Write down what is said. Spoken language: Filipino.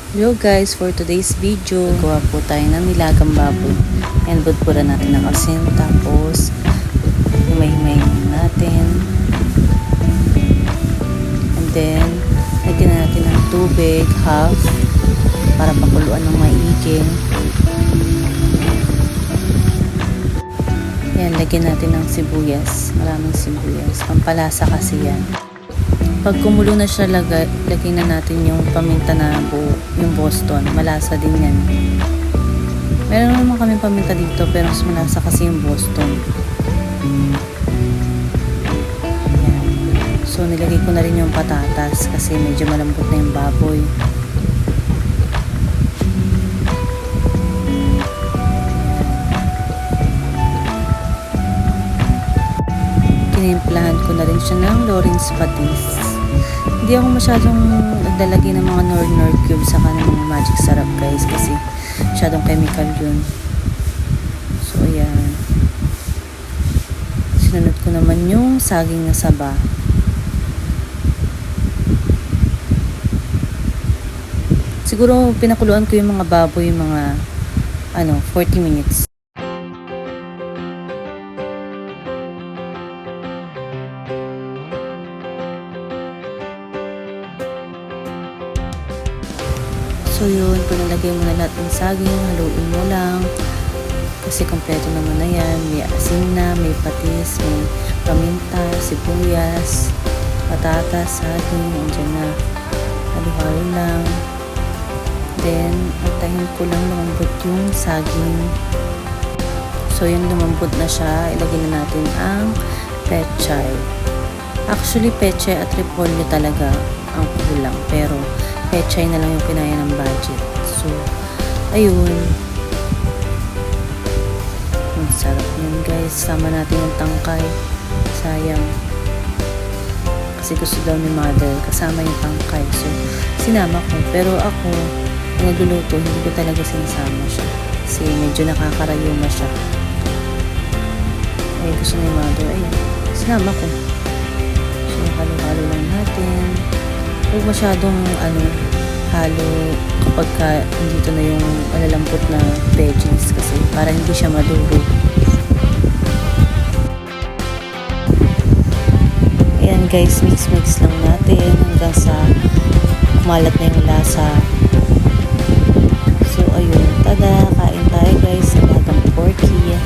Hello guys, for today's video, gawa po tayo ng nilagang baboy. And budpuran natin ng asin, tapos himay-himay natin. And then, lagyan natin ng tubig, half, para pakuluan ng maigi. Yan, lagyan natin ng sibuyas, maraming sibuyas, pampalasa kasi yan. Pag kumulo na siya, lagyan na natin yung paminta na buo, yung Boston. Malasa din yan. Meron naman kami paminta dito, pero mas malasa kasi yung Boston. Yan. So, nilagay ko na rin yung patatas kasi medyo malambot na yung baboy. Tinimplahan ko na rin siya ng Lawrence patis. Hindi ako masyadong naglalagay ng mga nor cube sa kanang magic sarap guys kasi masyadong chemical yun. So ayan, sinunod ko naman yung saging na saba. Siguro pinakuluan ko yung mga baboy mga 40 minutes. So yun, kung nalagay mo na lahat ng saging, haluin mo lang. Kasi kompleto naman na yan. May asin na, may patis, may paminta, sibuyas, patatas, saging, andyan na. Halo-halo lang. Then, antahin ko lang lumambot yung saging. So yun, lumambot na siya. Ilagay na natin ang pechay. Actually, pechay at repolyo talaga ang kulang. Pero, pechay na lang yung kinaya ng budget. So, ayun. Ang sarap yun guys. Sama natin yung tangkay. Sayang. Kasi gusto daw ni mother kasama yung tangkay. So, sinama ko. Pero ako, nagluluto, hindi ko talaga sinasama siya. Kasi medyo nakakarayuma siya. Ay, gusto ni mother. Ayun. Sinama ko. So, halo-halo lang natin. Huwag masyadong halo kapag dito na yung malalambot na veggies kasi para hindi siya madurog. Ayan guys, mix lang natin hanggang sa kumalat na yung lasa. So ayun, tada, kain tayo guys sa lagang porky.